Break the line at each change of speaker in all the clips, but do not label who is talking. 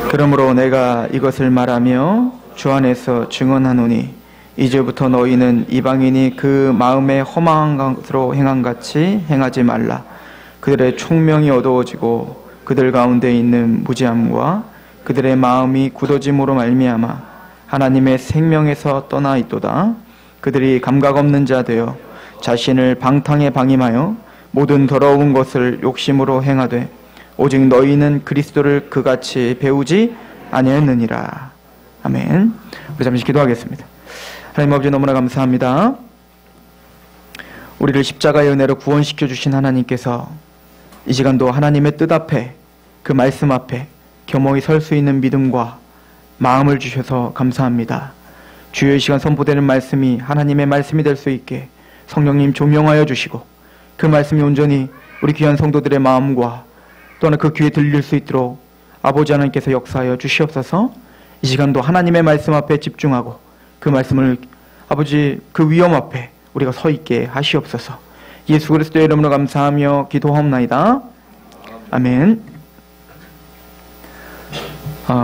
그러므로 내가 이것을 말하며 주 안에서 증언하노니 이제부터 너희는 이방인이 그 마음에 허망한 것으로 행함같이 행하지 말라. 그들의 총명이 어두워지고 그들 가운데 있는 무지함과 그들의 마음이 굳어짐으로 말미암아 하나님의 생명에서 떠나 있도다. 그들이 감각 없는 자 되어 자신을 방탕에 방임하여 모든 더러운 것을 욕심으로 행하되 오직 너희는 그리스도를 그같이 배우지 아니하였느니라. 아멘. 우리 잠시 기도하겠습니다. 하나님 아버지, 너무나 감사합니다. 우리를 십자가의 은혜로 구원시켜 주신 하나님께서 이 시간도 하나님의 뜻 앞에, 그 말씀 앞에 겸허히 설 수 있는 믿음과 마음을 주셔서 감사합니다. 주의 시간 선포되는 말씀이 하나님의 말씀이 될 수 있게 성령님 조명하여 주시고, 그 말씀이 온전히 우리 귀한 성도들의 마음과 또한 그 귀에 들릴 수 있도록 아버지 하나님께서 역사하여 주시옵소서. 이 시간도 하나님의 말씀 앞에 집중하고 그 말씀을 아버지 그 위엄 앞에 우리가 서 있게 하시옵소서. 예수 그리스도의 이름으로 감사하며 기도하옵나이다. 아멘.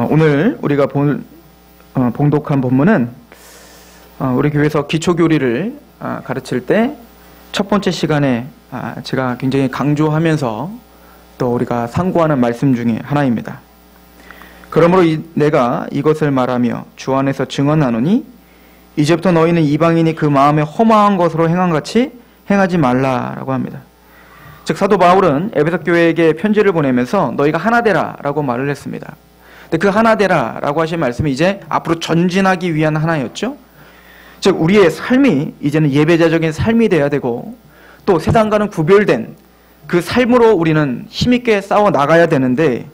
오늘 우리가 봉독한 본문은 우리 교회에서 기초교리를 가르칠 때 첫 번째 시간에 제가 굉장히 강조하면서 또 우리가 상고하는 말씀 중에 하나입니다. 그러므로 내가 이것을 말하며 주 안에서 증언하노니 이제부터 너희는 이방인이 그 마음에 허망한 것으로 행함같이 행하지 말라라고 합니다. 즉 사도 바울은 에베소 교회에게 편지를 보내면서 너희가 하나 되라라고 말을 했습니다. 근데 그 하나 되라라고 하신 말씀이 이제 앞으로 전진하기 위한 하나였죠. 즉 우리의 삶이 이제는 예배자적인 삶이 돼야 되고 또 세상과는 구별된 그 삶으로 우리는 힘있게 싸워 나가야 되는데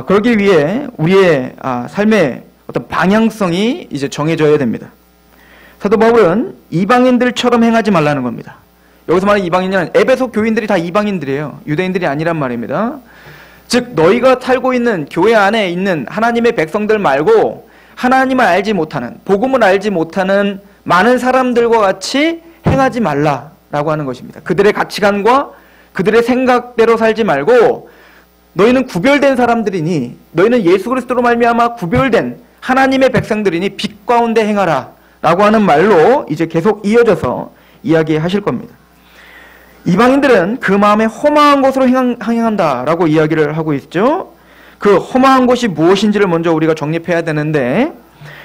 그러기 위해 우리의 삶의 어떤 방향성이 이제 정해져야 됩니다. 사도 바울은 이방인들처럼 행하지 말라는 겁니다. 여기서 말하는 이방인은 에베소 교인들이 다 이방인들이에요. 유대인들이 아니란 말입니다. 즉 너희가 살고 있는 교회 안에 있는 하나님의 백성들 말고 하나님을 알지 못하는, 복음을 알지 못하는 많은 사람들과 같이 행하지 말라라고 하는 것입니다. 그들의 가치관과 그들의 생각대로 살지 말고 너희는 구별된 사람들이니, 너희는 예수 그리스도로 말미암아 구별된 하나님의 백성들이니 빛 가운데 행하라 라고 하는 말로 이제 계속 이어져서 이야기하실 겁니다. 이방인들은 그 마음에 허망한 것으로 행한다라고 이야기를 하고 있죠. 그 허망한 것이 무엇인지를 먼저 우리가 정립해야 되는데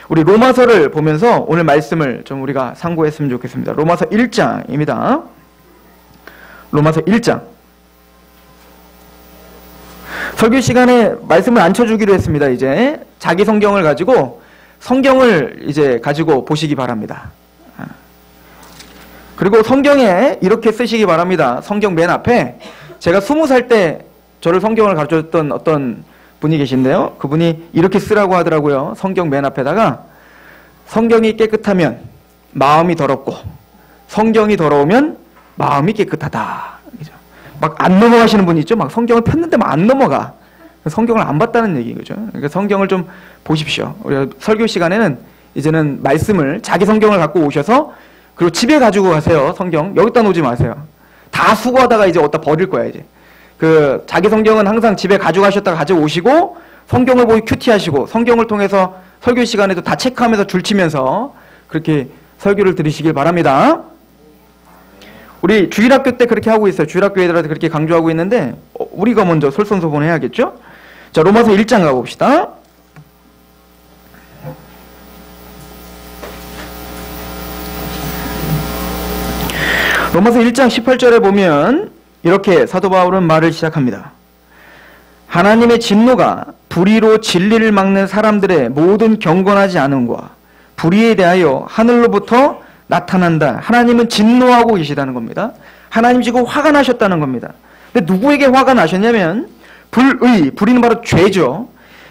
우리 로마서를 보면서 오늘 말씀을 좀 우리가 상고했으면 좋겠습니다. 로마서 1장입니다. 로마서 1장. 설교 시간에 말씀을 안 쳐주기로 했습니다. 이제 자기 성경을 가지고 보시기 바랍니다. 그리고 성경에 이렇게 쓰시기 바랍니다. 성경 맨 앞에 제가 20살 때 저를 성경을 가르쳐줬던 어떤 분이 계신데요. 그분이 이렇게 쓰라고 하더라고요. 성경 맨 앞에다가 성경이 깨끗하면 마음이 더럽고 성경이 더러우면 마음이 깨끗하다. 막 안 넘어가시는 분이 있죠. 막 성경을 폈는데 막 안 넘어가. 성경을 안 봤다는 얘기인 거죠. 그러니까 성경을 좀 보십시오. 우리가 설교 시간에는 이제는 말씀을 자기 성경을 갖고 오셔서 그리고 집에 가지고 가세요. 성경 여기다 놓지 마세요. 다 수고하다가 이제 어디다 버릴 거야 이제. 그 자기 성경은 항상 집에 가져가셨다가 가져오시고 성경을 보고 큐티하시고 성경을 통해서 설교 시간에도 다 체크하면서 줄치면서 그렇게 설교를 들으시길 바랍니다. 우리 주일학교 때 그렇게 하고 있어요. 주일학교 애들한테 그렇게 강조하고 있는데 우리가 먼저 솔선수범해야겠죠? 자, 로마서 1장 가봅시다. 로마서 1장 18절에 보면 이렇게 사도 바울은 말을 시작합니다. 하나님의 진노가 불의로 진리를 막는 사람들의 모든 경건하지 않음과 불의에 대하여 하늘로부터 나타난다. 하나님은 진노하고 계시다는 겁니다. 하나님 지금 화가 나셨다는 겁니다. 근데 누구에게 화가 나셨냐면 불의는 바로 죄죠.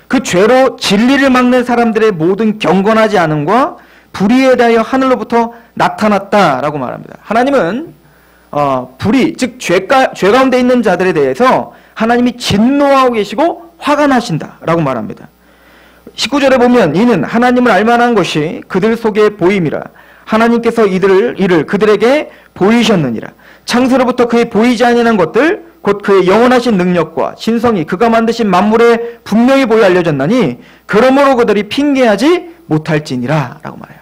그 죄로 진리를 막는 사람들의 모든 경건하지 않음과 불의에 대하여 하늘로부터 나타났다라고 말합니다. 하나님은 불의, 즉 죄 가운데 있는 자들에 대해서 하나님이 진노하고 계시고 화가 나신다라고 말합니다. 19절에 보면 이는 하나님을 알만한 것이 그들 속에 보임이라. 하나님께서 이를 그들에게 보이셨느니라. 창세로부터 그의 보이지 아니하는 것들 곧 그의 영원하신 능력과 신성이 그가 만드신 만물에 분명히 보여 알려졌나니 그러므로 그들이 핑계하지 못할지니라 라고 말해요.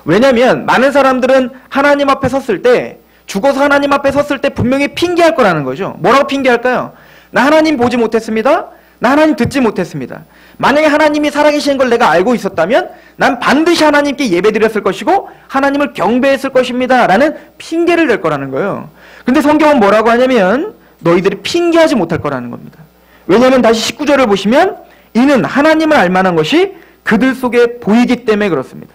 왜냐하면 많은 사람들은 하나님 앞에 섰을 때, 죽어서 하나님 앞에 섰을 때 분명히 핑계할 거라는 거죠. 뭐라고 핑계할까요? 나 하나님 보지 못했습니다. 나 하나님 듣지 못했습니다. 만약에 하나님이 살아계신 걸 내가 알고 있었다면 난 반드시 하나님께 예배드렸을 것이고 하나님을 경배했을 것입니다 라는 핑계를 댈 거라는 거예요. 근데 성경은 뭐라고 하냐면 너희들이 핑계하지 못할 거라는 겁니다. 왜냐하면 다시 19절을 보시면 이는 하나님을 알만한 것이 그들 속에 보이기 때문에 그렇습니다.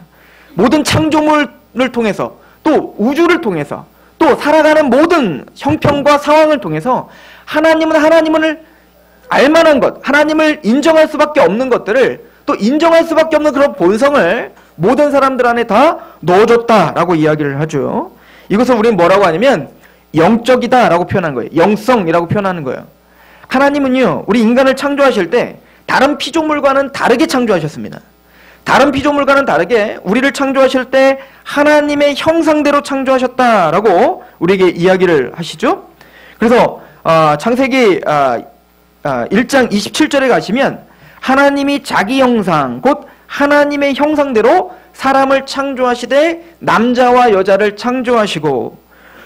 모든 창조물을 통해서 또 우주를 통해서 또 살아가는 모든 형편과 상황을 통해서 하나님은 하나님을 알만한 것, 하나님을 인정할 수밖에 없는 것들을 또 인정할 수밖에 없는 그런 본성을 모든 사람들 안에 다 넣어줬다라고 이야기를 하죠. 이것을 우리는 뭐라고 하냐면 영적이다라고 표현한 거예요. 영성이라고 표현하는 거예요. 하나님은요, 우리 인간을 창조하실 때 다른 피조물과는 다르게 창조하셨습니다. 다른 피조물과는 다르게 우리를 창조하실 때 하나님의 형상대로 창조하셨다라고 우리에게 이야기를 하시죠. 그래서 창세기 1장 27절에 가시면 하나님이 자기 형상 곧 하나님의 형상대로 사람을 창조하시되 남자와 여자를 창조하시고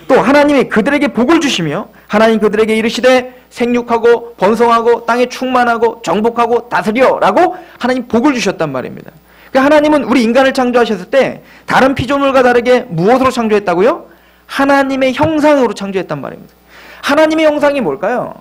또 하나님이 그들에게 복을 주시며 하나님 그들에게 이르시되 생육하고 번성하고 땅에 충만하고 정복하고 다스려 라고 하나님 복을 주셨단 말입니다. 그러니까 하나님은 우리 인간을 창조하셨을 때 다른 피조물과 다르게 무엇으로 창조했다고요? 하나님의 형상으로 창조했단 말입니다. 하나님의 형상이 뭘까요?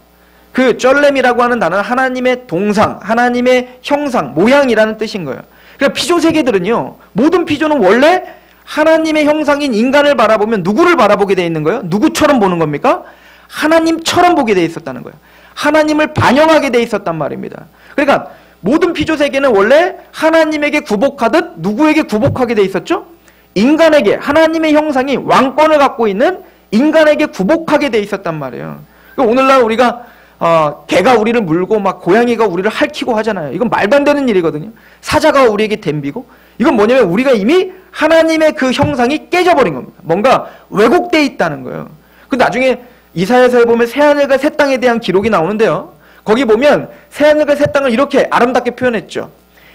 그 쩔렘이라고 하는 단어는 하나님의 동상, 하나님의 형상, 모양이라는 뜻인 거예요. 그러니까 피조 세계들은요, 모든 피조는 원래 하나님의 형상인 인간을 바라보면 누구를 바라보게 돼 있는 거예요? 누구처럼 보는 겁니까? 하나님처럼 보게 돼 있었다는 거예요. 하나님을 반영하게 돼 있었단 말입니다. 그러니까 모든 피조 세계는 원래 하나님에게 굽복하듯 누구에게 굽복하게 돼 있었죠? 인간에게, 하나님의 형상이 왕권을 갖고 있는 인간에게 굽복하게 돼 있었단 말이에요. 그러니까 오늘날 우리가 개가 우리를 물고 막 고양이가 우리를 핥히고 하잖아요. 이건 말도 안 되는 일이거든요. 사자가 우리에게 덤비고, 이건 뭐냐면 우리가 이미 하나님의 그 형상이 깨져버린 겁니다. 뭔가 왜곡되어 있다는 거예요. 그 나중에 이사야서에 보면 새하늘과 새 땅에 대한 기록이 나오는데요. 거기 보면 새하늘과 새 땅을 이렇게 아름답게 표현했죠.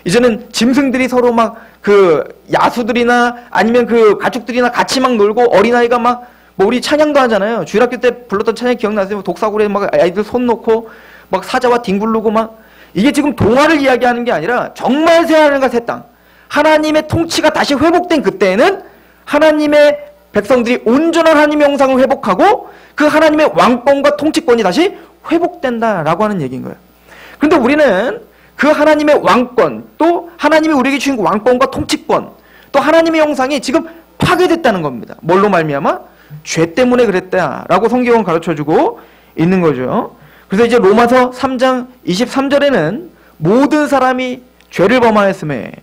이제는 짐승들이 서로 막 그 야수들이나 아니면 그 가축들이나 같이 막 놀고 어린아이가 막 뭐 우리 찬양도 하잖아요. 주일학교 때 불렀던 찬양 기억나세요? 독사굴에 막 아이들 손 놓고 막 사자와 뒹굴르고 막, 이게 지금 동화를 이야기하는 게 아니라 정말 새하늘과 새 땅, 하나님의 통치가 다시 회복된 그때에는 하나님의 백성들이 온전한 하나님의 형상을 회복하고 그 하나님의 왕권과 통치권이 다시 회복된다라고 하는 얘기인 거예요. 그런데 우리는 그 하나님의 왕권, 또 하나님이 우리에게 주신 그 왕권과 통치권, 또 하나님의 형상이 지금 파괴됐다는 겁니다. 뭘로 말미암아? 죄 때문에 그랬다라고 성경은 가르쳐주고 있는 거죠. 그래서 이제 로마서 3장 23절에는 모든 사람이 죄를 범하였음에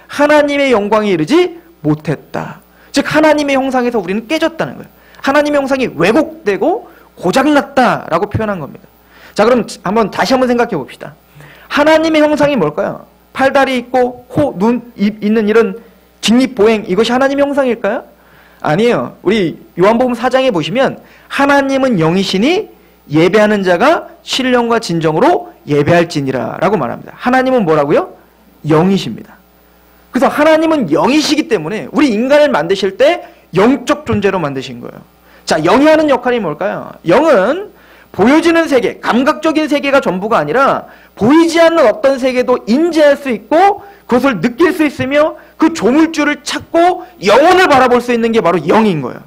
하나님의 영광에 이르지 못했다. 즉 하나님의 형상에서 우리는 깨졌다는 거예요. 하나님의 형상이 왜곡되고 고장났다라고 표현한 겁니다. 자, 그럼 다시 한번 생각해 봅시다. 하나님의 형상이 뭘까요? 팔다리 있고 코, 눈, 입 있는 이런 직립보행, 이것이 하나님의 형상일까요? 아니에요. 우리 요한복음 4장에 보시면 하나님은 영이시니 예배하는 자가 신령과 진정으로 예배할지니라 라고 말합니다. 하나님은 뭐라고요? 영이십니다. 그래서 하나님은 영이시기 때문에 우리 인간을 만드실 때 영적 존재로 만드신 거예요. 자, 영이 하는 역할이 뭘까요? 영은 보여지는 세계, 감각적인 세계가 전부가 아니라 보이지 않는 어떤 세계도 인지할 수 있고 그것을 느낄 수 있으며 그 조물주를 찾고 영혼을 바라볼 수 있는 게 바로 영인 거예요.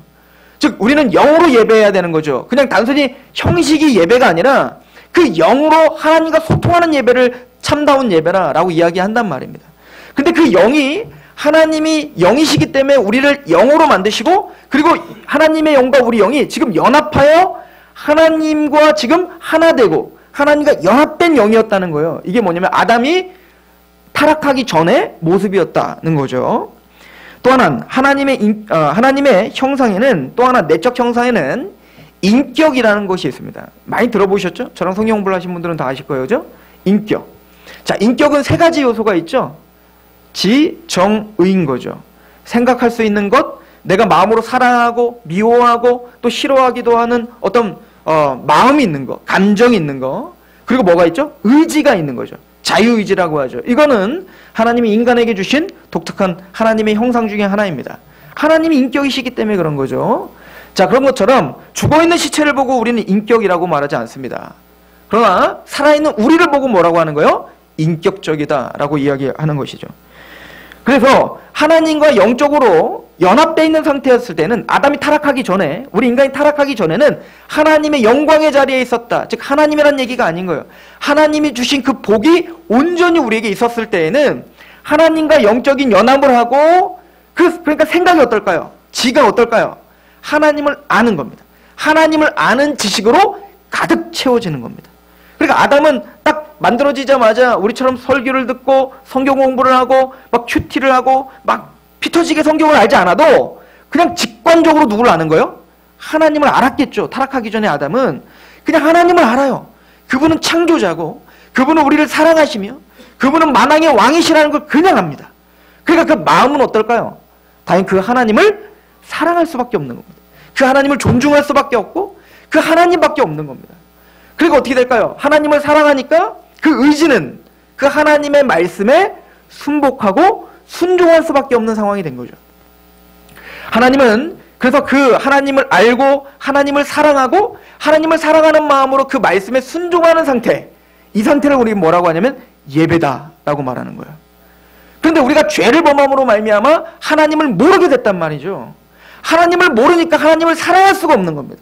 즉 우리는 영으로 예배해야 되는 거죠. 그냥 단순히 형식이 예배가 아니라 그 영으로 하나님과 소통하는 예배를 참다운 예배라고 이야기한단 말입니다. 근데 그 영이, 하나님이 영이시기 때문에 우리를 영으로 만드시고, 그리고 하나님의 영과 우리 영이 지금 연합하여 하나님과 지금 하나 되고 하나님과 연합된 영이었다는 거예요. 이게 뭐냐면 아담이 타락하기 전의 모습이었다는 거죠. 또 하나는 하나님의 형상에는, 또 하나 내적 형상에는 인격이라는 것이 있습니다. 많이 들어보셨죠? 저랑 성경 공부를 하신 분들은 다 아실 거예요. 그죠? 인격. 자, 인격은 세 가지 요소가 있죠. 지, 정, 의인 거죠. 생각할 수 있는 것, 내가 마음으로 사랑하고 미워하고 또 싫어하기도 하는 어떤 마음이 있는 거, 감정이 있는 거, 그리고 뭐가 있죠? 의지가 있는 거죠. 자유의지라고 하죠. 이거는 하나님이 인간에게 주신 독특한 하나님의 형상 중에 하나입니다. 하나님이 인격이시기 때문에 그런 거죠. 자, 그런 것처럼 죽어있는 시체를 보고 우리는 인격이라고 말하지 않습니다. 그러나 살아있는 우리를 보고 뭐라고 하는 거예요? 인격적이다라고 이야기하는 것이죠. 그래서 하나님과 영적으로 연합되어 있는 상태였을 때는, 아담이 타락하기 전에, 우리 인간이 타락하기 전에는 하나님의 영광의 자리에 있었다. 즉 하나님이란 얘기가 아닌 거예요. 하나님이 주신 그 복이 온전히 우리에게 있었을 때에는 하나님과 영적인 연합을 하고, 그러니까 생각이 어떨까요? 지가 어떨까요? 하나님을 아는 겁니다. 하나님을 아는 지식으로 가득 채워지는 겁니다. 그러니까 아담은 딱 만들어지자마자 우리처럼 설교를 듣고 성경 공부를 하고 막 큐티를 하고 막 피 터지게 성경을 알지 않아도 그냥 직관적으로 누구를 아는 거예요? 하나님을 알았겠죠. 타락하기 전에 아담은 그냥 하나님을 알아요. 그분은 창조자고 그분은 우리를 사랑하시며 그분은 만왕의 왕이시라는 걸 그냥 압니다. 그러니까 그 마음은 어떨까요? 당연히 그 하나님을 사랑할 수밖에 없는 겁니다. 그 하나님을 존중할 수밖에 없고 그 하나님밖에 없는 겁니다. 그리고 어떻게 될까요? 하나님을 사랑하니까 그 의지는 그 하나님의 말씀에 순복하고 순종할 수밖에 없는 상황이 된 거죠. 하나님은 그래서 그 하나님을 알고 하나님을 사랑하고 하나님을 사랑하는 마음으로 그 말씀에 순종하는 상태, 이 상태를 우리 뭐라고 하냐면 예배다라고 말하는 거예요. 그런데 우리가 죄를 범함으로 말미암아 하나님을 모르게 됐단 말이죠. 하나님을 모르니까 하나님을 사랑할 수가 없는 겁니다.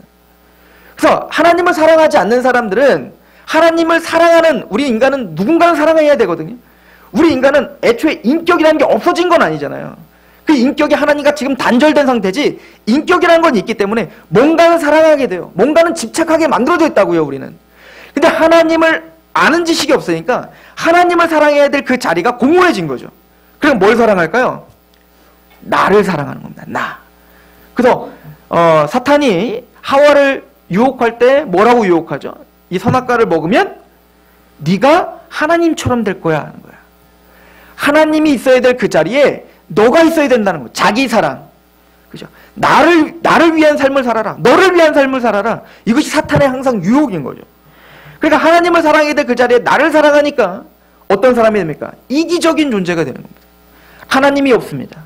그래서 하나님을 사랑하지 않는 사람들은, 하나님을 사랑하는 우리 인간은 누군가를 사랑해야 되거든요. 우리 인간은 애초에 인격이라는 게 없어진 건 아니잖아요. 그 인격이 하나님과 지금 단절된 상태지, 인격이라는 건 있기 때문에 뭔가는 사랑하게 돼요. 뭔가는 집착하게 만들어져 있다고요, 우리는. 근데 하나님을 아는 지식이 없으니까 하나님을 사랑해야 될 그 자리가 공허해진 거죠. 그럼 뭘 사랑할까요? 나를 사랑하는 겁니다. 나. 그래서 사탄이 하와를 유혹할 때 뭐라고 유혹하죠? 이 선악과를 먹으면 네가 하나님처럼 될 거야 하는 거야. 하나님이 있어야 될 그 자리에 너가 있어야 된다는 거야. 자기 사랑. 그죠? 나를 위한 삶을 살아라. 너를 위한 삶을 살아라. 이것이 사탄의 항상 유혹인 거죠. 그러니까 하나님을 사랑해야 될 그 자리에 나를 사랑하니까 어떤 사람이 됩니까? 이기적인 존재가 되는 겁니다. 하나님이 없습니다.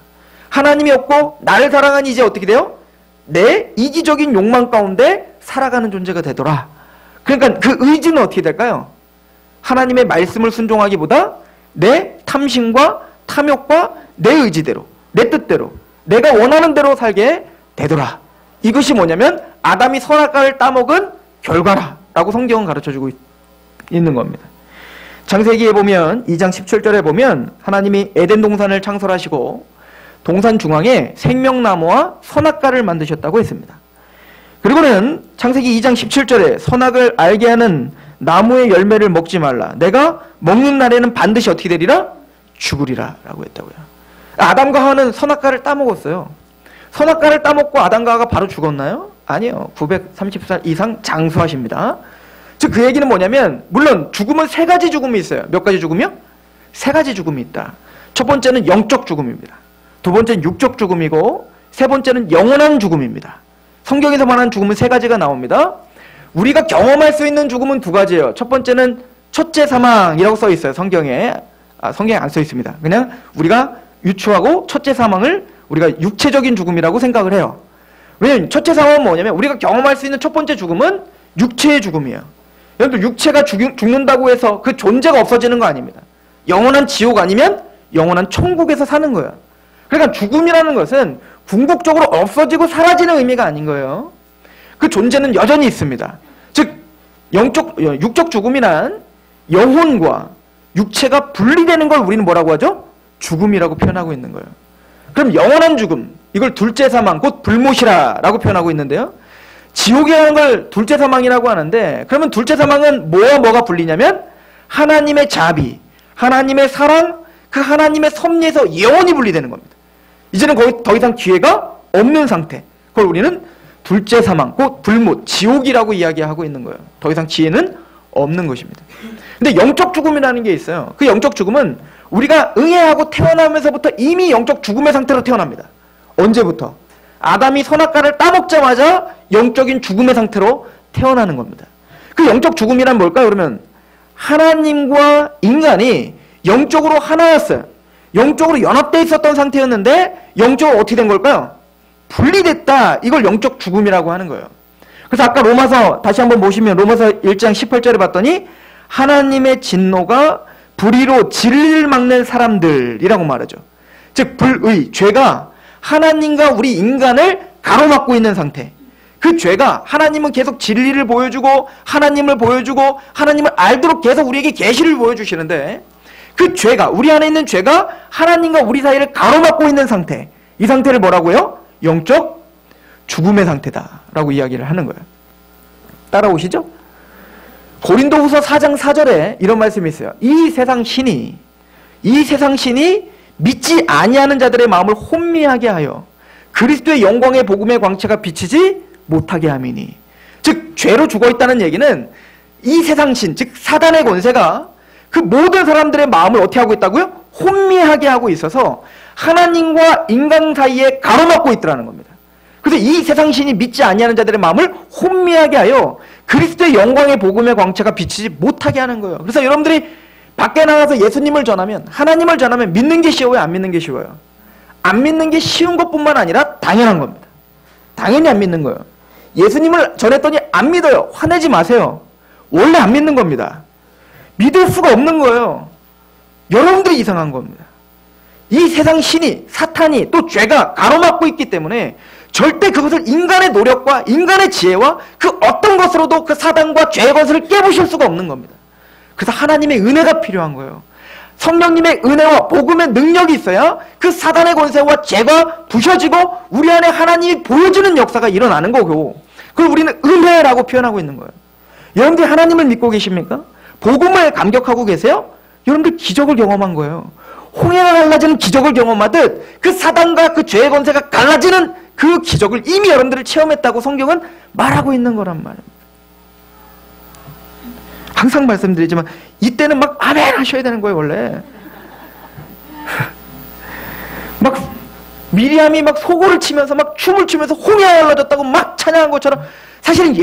하나님이 없고 나를 사랑하니 이제 어떻게 돼요? 내 이기적인 욕망 가운데 살아가는 존재가 되더라. 그러니까 그 의지는 어떻게 될까요? 하나님의 말씀을 순종하기보다 내 탐심과 탐욕과 내 의지대로, 내 뜻대로, 내가 원하는 대로 살게 되더라. 이것이 뭐냐면 아담이 선악과를 따먹은 결과라라고 성경은 가르쳐주고 있는 겁니다. 창세기에 보면 2장 17절에 보면 하나님이 에덴 동산을 창설하시고 동산 중앙에 생명나무와 선악과를 만드셨다고 했습니다. 그리고는 창세기 2장 17절에 선악을 알게 하는 나무의 열매를 먹지 말라. 내가 먹는 날에는 반드시 어떻게 되리라? 죽으리라 라고 했다고요. 아담과 하와는 선악과를 따먹었어요. 선악과를 따먹고 아담과 하와가 바로 죽었나요? 아니요. 930살 이상 장수하십니다. 즉 그 얘기는 뭐냐면, 물론 죽음은 세 가지 죽음이 있어요. 몇 가지 죽음이요? 세 가지 죽음이 있다. 첫 번째는 영적 죽음입니다. 두 번째는 육적 죽음이고 세 번째는 영원한 죽음입니다. 성경에서 말하는 죽음은 세 가지가 나옵니다. 우리가 경험할 수 있는 죽음은 두 가지예요. 첫 번째는 첫째 사망이라고 써 있어요. 성경에. 성경에 안 써 있습니다. 그냥 우리가 유추하고 첫째 사망을 우리가 육체적인 죽음이라고 생각을 해요. 왜냐면 첫째 사망은 뭐냐면 우리가 경험할 수 있는 첫 번째 죽음은 육체의 죽음이에요. 여러분들 육체가 죽는다고 해서 그 존재가 없어지는 거 아닙니다. 영원한 지옥 아니면 영원한 천국에서 사는 거예요. 그러니까 죽음이라는 것은 궁극적으로 없어지고 사라지는 의미가 아닌 거예요. 그 존재는 여전히 있습니다. 즉 육적 죽음이란 영혼과 육체가 분리되는 걸 우리는 뭐라고 하죠? 죽음이라고 표현하고 있는 거예요. 그럼 영원한 죽음, 이걸 둘째 사망, 곧 불못이라라고 표현하고 있는데요. 지옥이라는 걸 둘째 사망이라고 하는데, 그러면 둘째 사망은 뭐와 뭐가 분리냐면 하나님의 자비, 하나님의 사랑, 그 하나님의 섭리에서 영원히 분리되는 겁니다. 이제는 거의 더 이상 기회가 없는 상태. 그걸 우리는 둘째 사망, 곧 불못, 지옥이라고 이야기하고 있는 거예요. 더 이상 기회는 없는 것입니다. 근데 영적 죽음이라는 게 있어요. 그 영적 죽음은 우리가 응애하고 태어나면서부터 이미 영적 죽음의 상태로 태어납니다. 언제부터? 아담이 선악과를 따먹자마자 영적인 죽음의 상태로 태어나는 겁니다. 그 영적 죽음이란 뭘까요? 그러면 하나님과 인간이 영적으로 하나였어요. 영적으로 연합되어 있었던 상태였는데 영적으로 어떻게 된 걸까요? 분리됐다. 이걸 영적 죽음이라고 하는 거예요. 그래서 아까 로마서 다시 한번 보시면 로마서 1장 18절에 봤더니 하나님의 진노가 불의로 진리를 막는 사람들이라고 말하죠. 즉 불의, 죄가 하나님과 우리 인간을 가로막고 있는 상태. 그 죄가 하나님은 계속 진리를 보여주고 하나님을 보여주고 하나님을 알도록 계속 우리에게 계시를 보여주시는데 그 죄가, 우리 안에 있는 죄가 하나님과 우리 사이를 가로막고 있는 상태. 이 상태를 뭐라고요? 영적 죽음의 상태다라고 이야기를 하는 거예요. 따라오시죠? 고린도후서 4장 4절에 이런 말씀이 있어요. 이 세상 신이 믿지 아니하는 자들의 마음을 혼미하게 하여 그리스도의 영광의 복음의 광채가 비치지 못하게 함이니. 즉 죄로 죽어있다는 얘기는 이 세상 신, 즉 사단의 권세가 그 모든 사람들의 마음을 어떻게 하고 있다고요? 혼미하게 하고 있어서 하나님과 인간 사이에 가로막고 있더라는 겁니다. 그래서 이 세상 신이 믿지 아니하는 자들의 마음을 혼미하게 하여 그리스도의 영광의 복음의 광채가 비치지 못하게 하는 거예요. 그래서 여러분들이 밖에 나가서 예수님을 전하면, 하나님을 전하면 믿는 게 쉬워요? 안 믿는 게 쉬워요? 안 믿는 게 쉬운 것뿐만 아니라 당연한 겁니다. 당연히 안 믿는 거예요. 예수님을 전했더니 안 믿어요. 화내지 마세요. 원래 안 믿는 겁니다. 믿을 수가 없는 거예요. 여러분들이 이상한 겁니다. 이 세상 신이, 사탄이, 또 죄가 가로막고 있기 때문에 절대 그것을 인간의 노력과 인간의 지혜와 그 어떤 것으로도 그 사단과 죄의 것을 깨부실 수가 없는 겁니다. 그래서 하나님의 은혜가 필요한 거예요. 성령님의 은혜와 복음의 능력이 있어야 그 사단의 권세와 죄가 부셔지고 우리 안에 하나님이 보여주는 역사가 일어나는 거고, 그걸 우리는 은혜라고 표현하고 있는 거예요. 여러분들이 하나님을 믿고 계십니까? 복음을 감격하고 계세요? 여러분들 기적을 경험한 거예요. 홍해가 갈라지는 기적을 경험하듯 그 사단과 그 죄의 권세가 갈라지는 그 기적을 이미 여러분들을 체험했다고 성경은 말하고 있는 거란 말입니다. 항상 말씀드리지만 이때는 막 아멘 하셔야 되는 거예요. 원래 막 미리암이 막 소고를 치면서 막 춤을 추면서 홍해가 갈라졌다고 막 찬양한 것처럼 사실은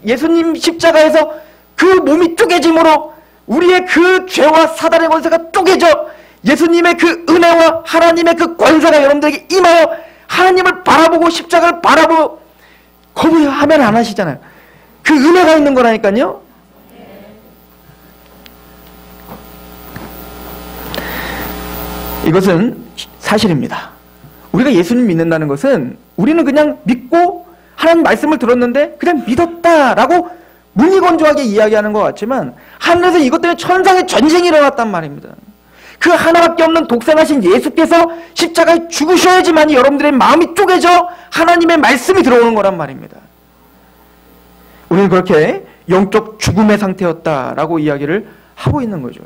예수님 십자가에서 그 몸이 쪼개짐으로 우리의 그 죄와 사단의 권세가 쪼개져 예수님의 그 은혜와 하나님의 그 권세가 여러분들에게 임하여 하나님을 바라보고 십자가를 바라보고 거부하면 안 하시잖아요. 그 은혜가 있는 거라니까요. 이것은 사실입니다. 우리가 예수님 믿는다는 것은 우리는 그냥 믿고 하나님 말씀을 들었는데 그냥 믿었다라고 무미건조하게 이야기하는 것 같지만 하늘에서 이것 때문에 천상의 전쟁이 일어났단 말입니다. 그 하나밖에 없는 독생하신 예수께서 십자가에 죽으셔야지만 여러분들의 마음이 쪼개져 하나님의 말씀이 들어오는 거란 말입니다. 우리는 그렇게 영적 죽음의 상태였다라고 이야기를 하고 있는 거죠.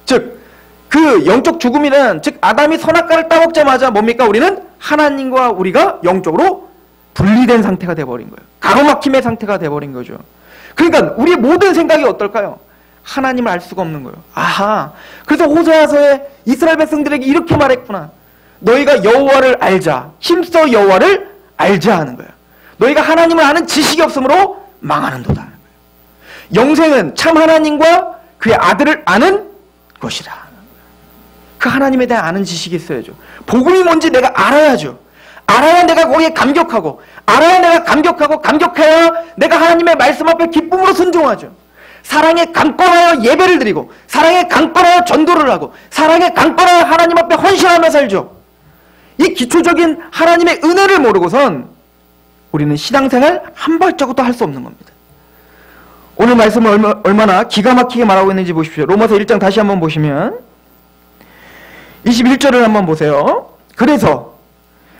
즉, 그 영적 죽음이란 즉 아담이 선악과를 따먹자마자 뭡니까? 우리는 하나님과 우리가 영적으로 분리된 상태가 돼버린 거예요. 가로막힘의 상태가 돼버린 거죠. 그러니까 우리의 모든 생각이 어떨까요? 하나님을 알 수가 없는 거예요. 아하, 그래서 호세아서에 이스라엘 백성들에게 이렇게 말했구나. 너희가 여호와를 알자, 힘써 여호와를 알자 하는 거예요. 너희가 하나님을 아는 지식이 없으므로 망하는도다 하는 거예요. 영생은 참 하나님과 그의 아들을 아는 것이라. 그 하나님에 대한 아는 지식이 있어야죠. 복음이 뭔지 내가 알아야죠. 알아야 내가 거기에 감격하고, 알아야 내가 감격해야 내가 하나님의 말씀 앞에 기쁨으로 순종하죠. 사랑에 강권하여 예배를 드리고, 사랑에 강권하여 전도를 하고, 사랑에 강권하여 하나님 앞에 헌신하며 살죠. 이 기초적인 하나님의 은혜를 모르고선 우리는 신앙생활 한 발자국도 할 수 없는 겁니다. 오늘 말씀을 얼마나 기가 막히게 말하고 있는지 보십시오. 로마서 1장 다시 한번 보시면 21절을 한번 보세요. 그래서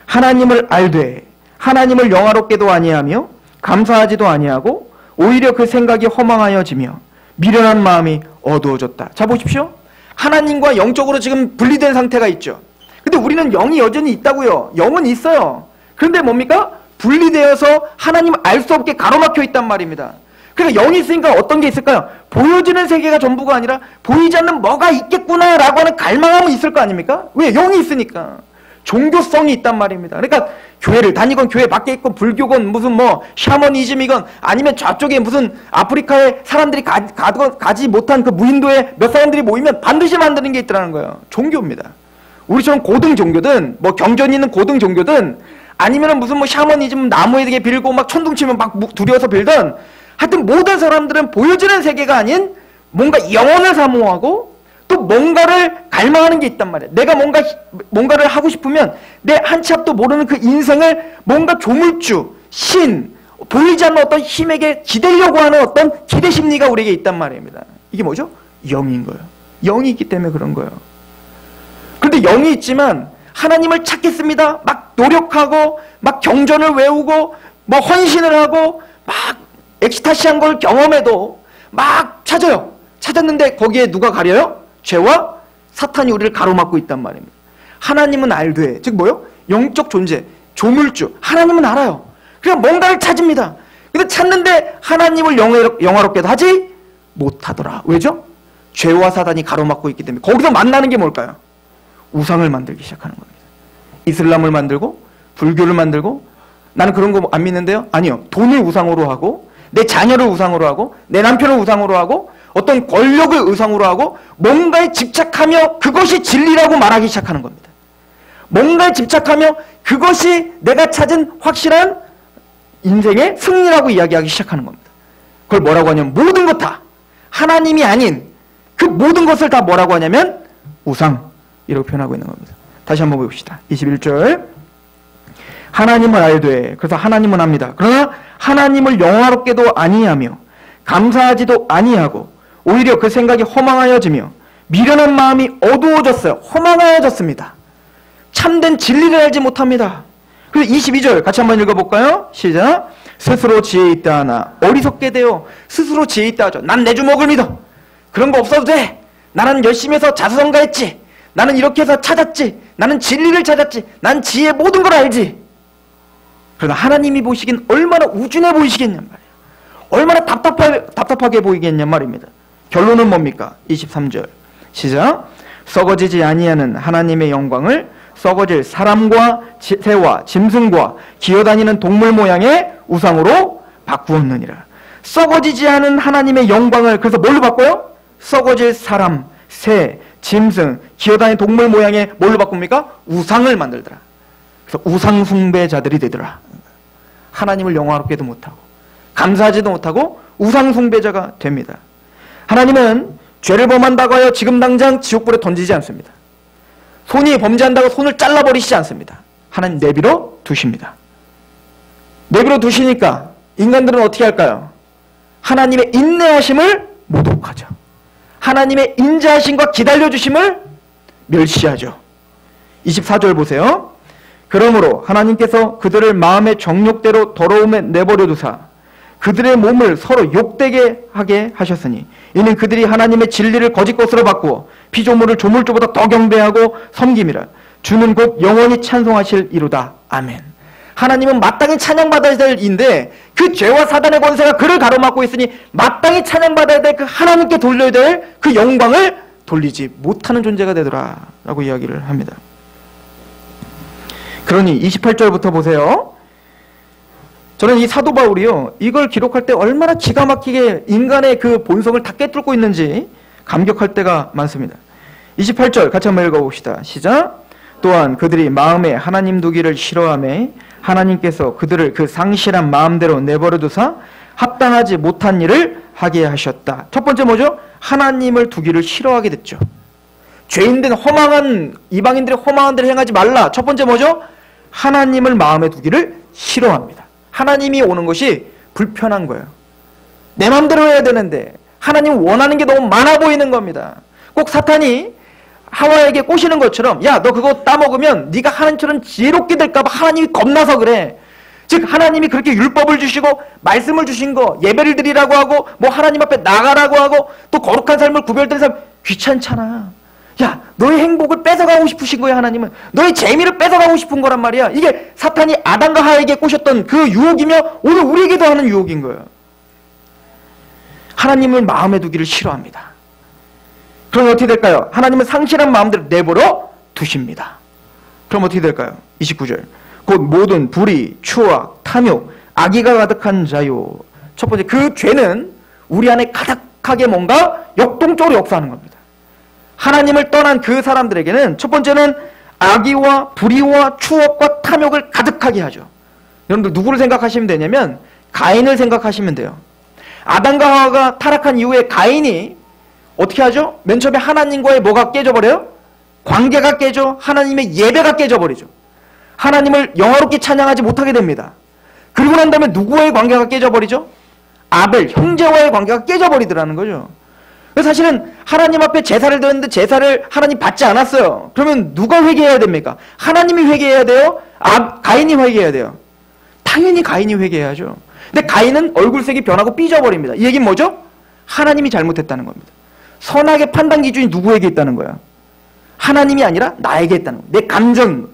하나님을 알되 하나님을 영화롭게도 아니하며 감사하지도 아니하고 오히려 그 생각이 허망하여지며 미련한 마음이 어두워졌다. 자, 보십시오. 하나님과 영적으로 지금 분리된 상태가 있죠. 근데 우리는 영이 여전히 있다고요. 영은 있어요. 그런데 뭡니까? 분리되어서 하나님을 알 수 없게 가로막혀 있단 말입니다. 그러니까 영이 있으니까 어떤 게 있을까요? 보여지는 세계가 전부가 아니라 보이지 않는 뭐가 있겠구나라고 하는 갈망함은 있을 거 아닙니까? 왜? 영이 있으니까. 종교성이 있단 말입니다. 그러니까 교회를 다니건 교회 밖에 있건 불교건 무슨 뭐 샤머니즘이건 아니면 저쪽에 무슨 아프리카에 사람들이 가지 못한 그 무인도에 몇 사람들이 모이면 반드시 만드는 게 있더라는 거예요. 종교입니다. 우리처럼 고등 종교든 뭐 경전 있는 고등 종교든 아니면은 무슨 뭐 샤머니즘 나무에게 빌고 막 천둥치면 막 두려워서 빌든 하여튼 모든 사람들은 보여지는 세계가 아닌 뭔가 영혼을 사모하고 또 뭔가를 갈망하는 게 있단 말이에요. 내가 뭔가를 하고 싶으면 내 한 치 앞도 모르는 그 인생을 뭔가 조물주, 신, 보이지 않는 어떤 힘에게 기대려고 하는 어떤 기대 심리가 우리에게 있단 말입니다. 이게 뭐죠? 영인 거예요. 영이 있기 때문에 그런 거예요. 그런데 영이 있지만 하나님을 찾겠습니다. 막 노력하고 막 경전을 외우고 뭐 헌신을 하고 막 엑스타시한 걸 경험해도 막 찾아요. 찾았는데 거기에 누가 가려요? 죄와 사탄이 우리를 가로막고 있단 말입니다. 하나님은 알되, 즉 뭐요? 영적 존재, 조물주. 하나님은 알아요. 그냥 뭔가를 찾습니다. 근데 찾는데 하나님을 영화롭게도 하지 못하더라. 왜죠? 죄와 사탄이 가로막고 있기 때문에. 거기서 만나는 게 뭘까요? 우상을 만들기 시작하는 겁니다. 이슬람을 만들고 불교를 만들고 나는 그런 거 안 믿는데요? 아니요. 돈을 우상으로 하고 내 자녀를 우상으로 하고 내 남편을 우상으로 하고 어떤 권력을 우상으로 하고 뭔가에 집착하며 그것이 진리라고 말하기 시작하는 겁니다. 뭔가에 집착하며 그것이 내가 찾은 확실한 인생의 승리라고 이야기하기 시작하는 겁니다. 그걸 뭐라고 하냐면 모든 것 다 하나님이 아닌 그 모든 것을 다 뭐라고 하냐면 우상이라고 표현하고 있는 겁니다. 다시 한번 봅시다. 21절 하나님을 알되, 그래서 하나님은 압니다. 그러나 하나님을 영화롭게도 아니하며 감사하지도 아니하고 오히려 그 생각이 허망하여지며 미련한 마음이 어두워졌어요. 허망하여졌습니다. 참된 진리를 알지 못합니다. 그래서 22절 같이 한번 읽어볼까요? 시작. 스스로 지혜 있다 하나 어리석게 되어 스스로 지혜 있다 하죠. 난 내 주먹을 믿어. 그런 거 없어도 돼. 나는 열심히 해서 자수성가했지. 나는 이렇게 해서 찾았지. 나는 진리를 찾았지. 난 지혜의 모든 걸 알지. 그러나 하나님이 보시기엔 얼마나 우준해 보이시겠냔 말이에요. 얼마나 답답하게 보이겠냔 말입니다. 결론은 뭡니까? 23절 시작. 썩어지지 아니하는 하나님의 영광을 썩어질 사람과 새와 짐승과 기어다니는 동물 모양의 우상으로 바꾸었느니라. 썩어지지 않은 하나님의 영광을 그래서 뭘로 바꿔요? 썩어질 사람, 새, 짐승, 기어다니는 동물 모양의 뭘로 바꿉니까? 우상을 만들더라. 그래서 우상 숭배자들이 되더라. 하나님을 영화롭게도 못하고 감사하지도 못하고 우상 숭배자가 됩니다. 하나님은 죄를 범한다고 하여 지금 당장 지옥불에 던지지 않습니다. 손이 범죄한다고 손을 잘라버리시지 않습니다. 하나님 내버려 두십니다. 내버려 두시니까 인간들은 어떻게 할까요? 하나님의 인내하심을 모독하죠. 하나님의 인자하심과 기다려주심을 멸시하죠. 24절 보세요. 그러므로 하나님께서 그들을 마음의 정욕대로 더러움에 내버려 두사 그들의 몸을 서로 욕되게 하게 하셨으니 이는 그들이 하나님의 진리를 거짓 것으로 바꾸어 피조물을 조물주보다 더 경배하고 섬김이라. 주는 곧 영원히 찬송하실 이루다. 아멘. 하나님은 마땅히 찬양받아야 될 인데 그 죄와 사단의 권세가 그를 가로막고 있으니 마땅히 찬양받아야 될 그 하나님께 돌려야 될 그 영광을 돌리지 못하는 존재가 되더라 라고 이야기를 합니다. 그러니 28절부터 보세요. 저는 이 사도 바울이요, 이걸 기록할 때 얼마나 기가 막히게 인간의 그 본성을 다 꿰뚫고 있는지 감격할 때가 많습니다. 28절 같이 한번 읽어봅시다. 시작. 또한 그들이 마음에 하나님 두기를 싫어하매 하나님께서 그들을 그 상실한 마음대로 내버려 두사 합당하지 못한 일을 하게 하셨다. 첫 번째 뭐죠? 하나님을 두기를 싫어하게 됐죠. 죄인된 허망한 이방인들의 허망한 일을 행하지 말라. 첫 번째 뭐죠? 하나님을 마음에 두기를 싫어합니다. 하나님이 오는 것이 불편한 거예요. 내 마음대로 해야 되는데 하나님 원하는 게 너무 많아 보이는 겁니다. 꼭 사탄이 하와에게 꼬시는 것처럼 야, 너 그거 따먹으면 네가 하나님처럼 지혜롭게 될까 봐 하나님이 겁나서 그래. 즉 하나님이 그렇게 율법을 주시고 말씀을 주신 거 예배를 드리라고 하고 뭐 하나님 앞에 나가라고 하고 또 거룩한 삶을 구별된 삶 귀찮잖아. 야, 너의 행복을 뺏어가고 싶으신 거야. 하나님은 너의 재미를 뺏어가고 싶은 거란 말이야. 이게 사탄이 아담과 하와에게 꼬셨던 그 유혹이며 오늘 우리에게도 하는 유혹인 거예요. 하나님을 마음에 두기를 싫어합니다. 그럼 어떻게 될까요? 하나님은 상실한 마음대로 내버려 두십니다. 그럼 어떻게 될까요? 29절. 곧 모든 불의, 추악, 탐욕, 악의가 가득한 자요. 첫 번째, 그 죄는 우리 안에 가득하게 뭔가 역동적으로 역사하는 겁니다. 하나님을 떠난 그 사람들에게는 첫 번째는 악의와 불의와 추억과 탐욕을 가득하게 하죠. 여러분들 누구를 생각하시면 되냐면 가인을 생각하시면 돼요. 아담과 하와가 타락한 이후에 가인이 어떻게 하죠? 맨 처음에 하나님과의 뭐가 깨져버려요? 관계가 깨져. 하나님의 예배가 깨져버리죠. 하나님을 영화롭게 찬양하지 못하게 됩니다. 그리고 난 다음에 누구와의 관계가 깨져버리죠? 아벨, 형제와의 관계가 깨져버리더라는 거죠. 그래서 사실은 하나님 앞에 제사를 드렸는데 제사를 하나님 받지 않았어요. 그러면 누가 회개해야 됩니까? 하나님이 회개해야 돼요? 가인이 회개해야 돼요? 당연히 가인이 회개해야죠. 근데 가인은 얼굴색이 변하고 삐져버립니다. 이 얘기는 뭐죠? 하나님이 잘못했다는 겁니다. 선악의 판단 기준이 누구에게 있다는 거야? 하나님이 아니라 나에게 있다는 거야. 내 감정,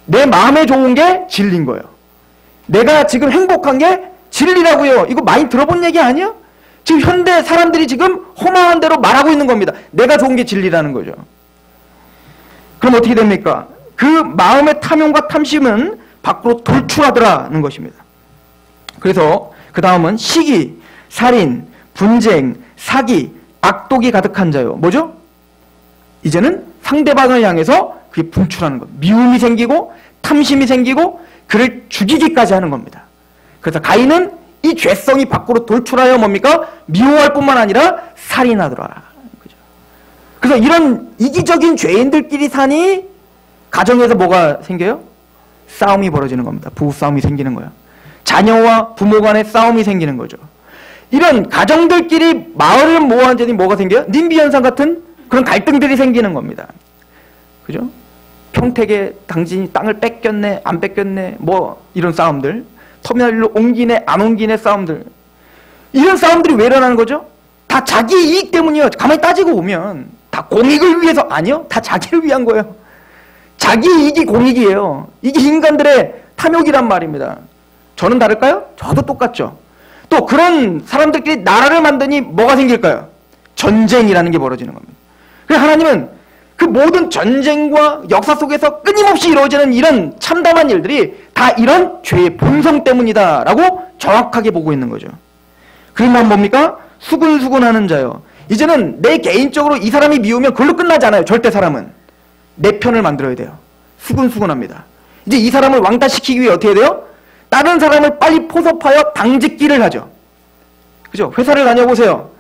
내 마음에 좋은 게 진리인 거예요. 내가 지금 행복한 게 진리라고요. 이거 많이 들어본 얘기 아니에요? 지금 현대 사람들이 지금 허망한 대로 말하고 있는 겁니다. 내가 좋은 게 진리라는 거죠. 그럼 어떻게 됩니까? 그 마음의 탐욕과 탐심은 밖으로 돌출하더라는 것입니다. 그래서 그 다음은 시기, 살인, 분쟁, 사기, 악독이 가득한 자요. 뭐죠? 이제는 상대방을 향해서 그게 분출하는 것. 미움이 생기고 탐심이 생기고 그를 죽이기까지 하는 겁니다. 그래서 가인은 이 죄성이 밖으로 돌출하여 뭡니까? 미워할 뿐만 아니라 살인하더라. 그죠? 그래서 이런 이기적인 죄인들끼리 사니 가정에서 뭐가 생겨요? 싸움이 벌어지는 겁니다. 부부싸움이 생기는 거예요. 자녀와 부모 간의 싸움이 생기는 거죠. 이런 가정들끼리 마을을 모아앉으니 뭐가 생겨요? 님비 현상 같은 그런 갈등들이 생기는 겁니다. 그죠? 평택에 당신이 땅을 뺏겼네, 안 뺏겼네, 뭐 이런 싸움들. 터미널로 옮기네, 안 옮기네 싸움들. 이런 싸움들이 왜 일어나는 거죠? 다 자기 이익 때문이에요. 가만히 따지고 보면 다 공익을 위해서 아니요? 다 자기를 위한 거예요. 자기 이익이 공익이에요. 이게 인간들의 탐욕이란 말입니다. 저는 다를까요? 저도 똑같죠. 또 그런 사람들끼리 나라를 만드니 뭐가 생길까요? 전쟁이라는 게 벌어지는 겁니다. 그래서 하나님은 그 모든 전쟁과 역사 속에서 끊임없이 이루어지는 이런 참담한 일들이 다 이런 죄의 본성 때문이다라고 정확하게 보고 있는 거죠. 그러면 뭡니까? 수근수근하는 자요. 이제는 내 개인적으로 이 사람이 미우면 그걸로 끝나지 않아요. 절대 사람은. 내 편을 만들어야 돼요. 수근수근합니다. 이제 이 사람을 왕따시키기 위해 어떻게 돼요? 다른 사람을 빨리 포섭하여 당짓기를 하죠. 그죠? 회사를 다녀보세요.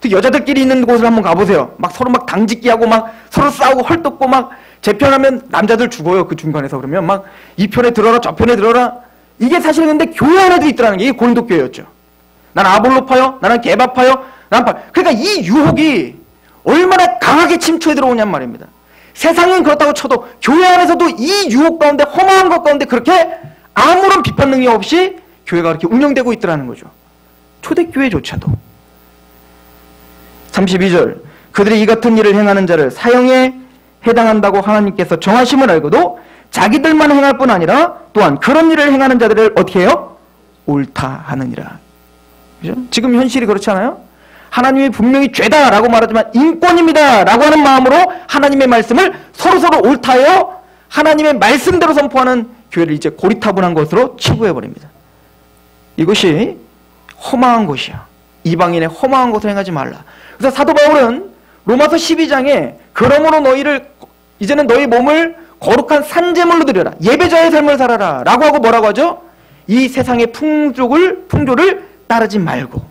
특히 여자들끼리 있는 곳을 한번 가보세요. 막 서로 막 당짓기하고 막 서로 싸우고 헐뜯고 막 제 편하면 남자들 죽어요. 그 중간에서 그러면 막 이 편에 들어라 저 편에 들어라. 이게 사실 근데 교회 안에도 있더라는 게 이게 고린도 교회였죠. 난 아볼로파요. 나는 게바파요. 그러니까 이 유혹이 얼마나 강하게 침투해 들어오냔 말입니다. 세상은 그렇다고 쳐도 교회 안에서도 이 유혹 가운데 허망한 것 가운데 그렇게 아무런 비판 능력 없이 교회가 그렇게 운영되고 있더라는 거죠. 초대교회조차도. 32절 그들이 이 같은 일을 행하는 자를 사형에 해당한다고 하나님께서 정하심을 알고도 자기들만 행할 뿐 아니라 또한 그런 일을 행하는 자들을 어떻게 해요? 옳다 하느니라. 그죠? 지금 현실이 그렇잖아요. 하나님이 분명히 죄다라고 말하지만 인권입니다라고 하는 마음으로 하나님의 말씀을 서로서로 옳다해요. 하나님의 말씀대로 선포하는 교회를 이제 고리타분한 것으로 치부해버립니다. 이것이 허망한 것이야. 이방인의 허망한 것을 행하지 말라. 그래서 사도 바울은 로마서 12장에 그러므로 너희를 이제는 너희 몸을 거룩한 산제물로 드려라. 예배자의 삶을 살아라. 라고 하고 뭐라고 하죠? 이 세상의 풍조를 따르지 말고